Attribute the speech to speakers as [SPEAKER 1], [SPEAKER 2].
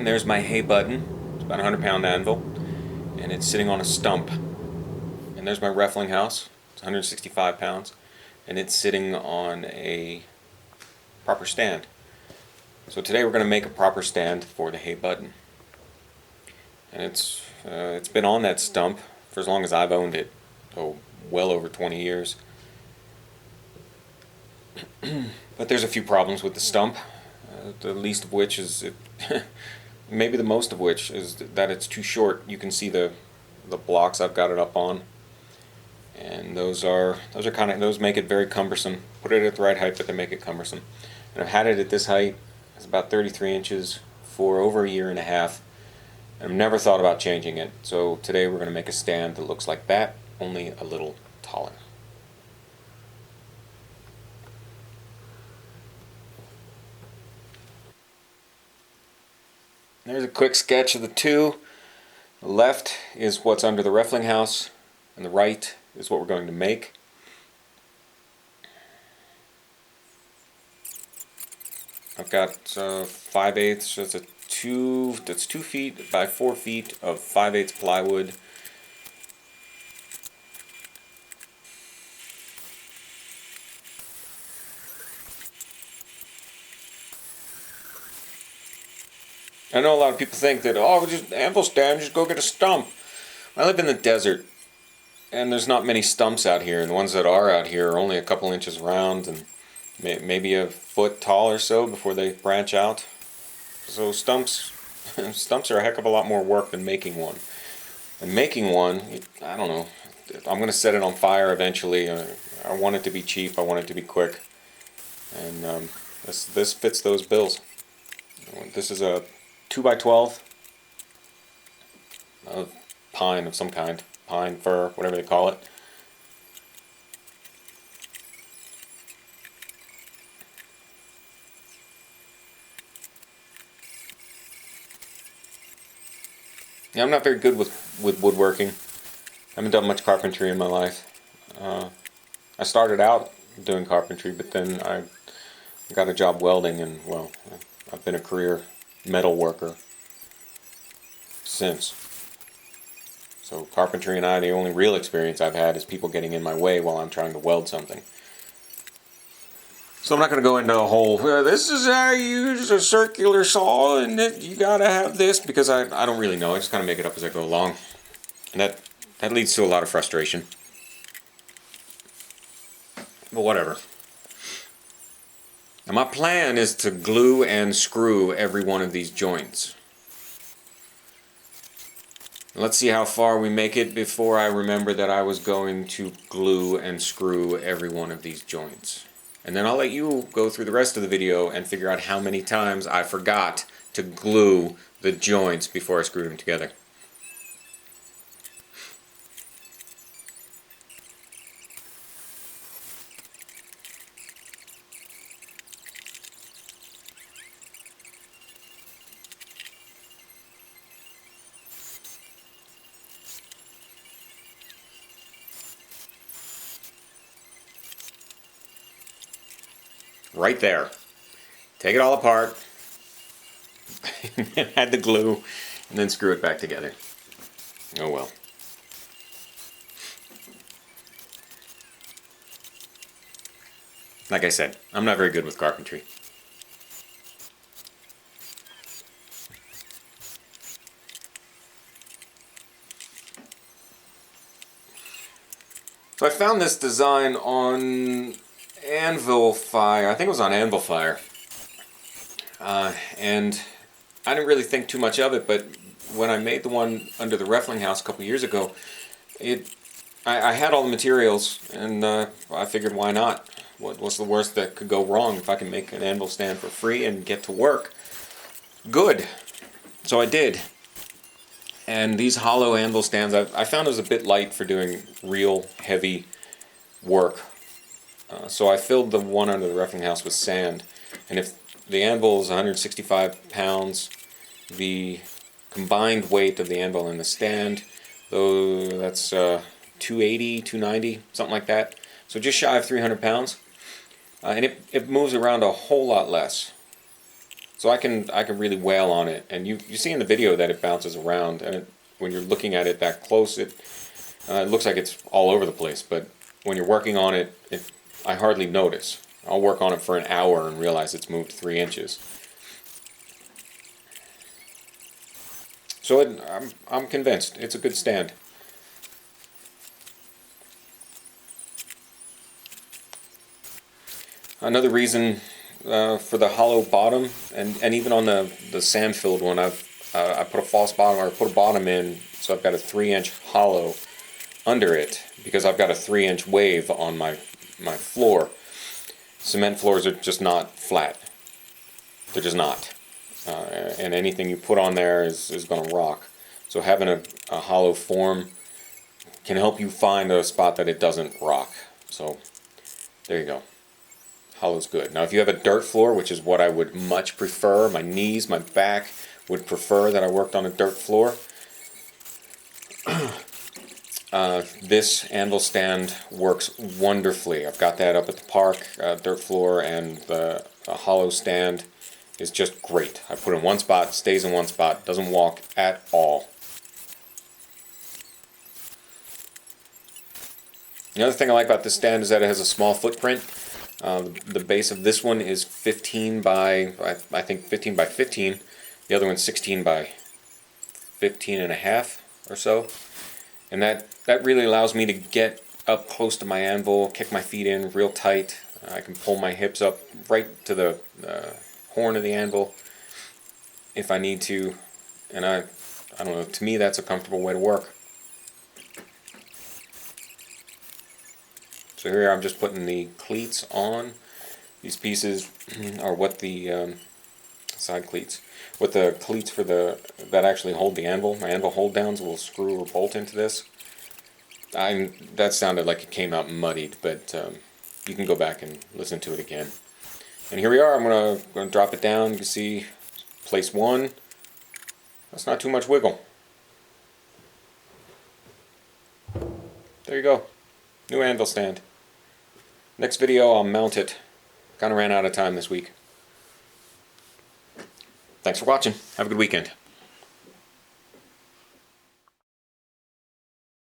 [SPEAKER 1] And there's my hay button. It's about a 100-pound anvil, and it's sitting on a stump. And there's my Reffling house. It's 165 pounds, and it's sitting on a proper stand. So today we're going to make a proper stand for the hay button. And it's been on that stump for as long as I've owned it, so well over 20 years. But there's a few problems with the stump, the least of which is, maybe the most of which is that it's too short. You can see the blocks I've got it up on, and those make it very cumbersome. Put it at the right height, but they make it cumbersome. And I've had it at this height. It's about 33 inches for over a year and a half. I've never thought about changing it. So today we're going to make a stand that looks like that, only a little taller. There's a quick sketch of the two. The left is what's under the Reffling house, and the right is what we're going to make. I've got 5/8. That's 2 feet by 4 feet of 5/8 plywood. I know a lot of people think that, oh, just anvil stand, just go get a stump. I live in the desert, and there's not many stumps out here, and the ones that are out here are only a couple inches round and maybe a foot tall or so before they branch out. So stumps are a heck of a lot more work than making one. And making one, I don't know, I'm going to set it on fire eventually. I want it to be cheap, I want it to be quick, and this fits those bills. This is a 2x12 of pine of some kind, pine, fir, whatever they call it. Yeah, I'm not very good with woodworking. I haven't done much carpentry in my life. I started out doing carpentry, but then I got a job welding, and well, I've been a career metal worker since. So carpentry and the only real experience I've had is people getting in my way while I'm trying to weld something. So I'm not going to go into a whole, this is how you use a circular saw and you got to have this, because I don't really know. I just kind of make it up as I go along. And that leads to a lot of frustration. But whatever. Now my plan is to glue and screw every one of these joints. Let's see how far we make it before I remember that I was going to glue and screw every one of these joints. And then I'll let you go through the rest of the video and figure out how many times I forgot to glue the joints before I screwed them together. Right there. Take it all apart, add the glue, and then screw it back together. Oh well. Like I said, I'm not very good with carpentry. So I found this design on Anvil Fire. I think it was on Anvil Fire. And I didn't really think too much of it, but when I made the one under the Reffling house a couple years ago, I had all the materials, and I figured, why not? What's the worst that could go wrong if I can make an anvil stand for free and get to work? Good. So I did. And these hollow anvil stands, I found it was a bit light for doing real heavy work. So I filled the one under the Reffling house with sand. And if the anvil is 165 pounds, the combined weight of the anvil and the stand, though, that's 280, 290, something like that. So just shy of 300 pounds. And it moves around a whole lot less. So I can really wail on it, and you see in the video that it bounces around, and when you're looking at it that close, it looks like it's all over the place. But when you're working on it, I hardly notice. I'll work on it for an hour and realize it's moved 3 inches. So I'm convinced it's a good stand. Another reason for the hollow bottom, and even on the sand-filled one, I put a false bottom, or put a bottom in, so I've got a 3-inch hollow under it, because I've got a 3-inch wave on my floor. Cement floors are just not flat. They're just not. And anything you put on there is going to rock. So having a hollow form can help you find a spot that it doesn't rock. So there you go. Hollow's good. Now if you have a dirt floor, which is what I would much prefer, my knees, my back would prefer that I worked on a dirt floor, this anvil stand works wonderfully. I've got that up at the park, dirt floor, and the hollow stand is just great. I put it in one spot, stays in one spot, doesn't walk at all. The other thing I like about this stand is that it has a small footprint. The base of this one is 15 by, I think 15 by 15. The other one's 16 by 15 and a half or so. And that really allows me to get up close to my anvil, kick my feet in real tight. I can pull my hips up right to the horn of the anvil if I need to. And I don't know, to me that's a comfortable way to work. So here I'm just putting the cleats on. These pieces are what the side cleats, what the cleats for that actually hold the anvil. My anvil hold downs will screw or bolt into this. That sounded like it came out muddied, but you can go back and listen to it again. And here we are. I'm gonna drop it down. You can see place 1. That's not too much wiggle. There you go. New anvil stand. Next video I'll mount it. Kind of ran out of time this week. Thanks for watching. Have a good weekend.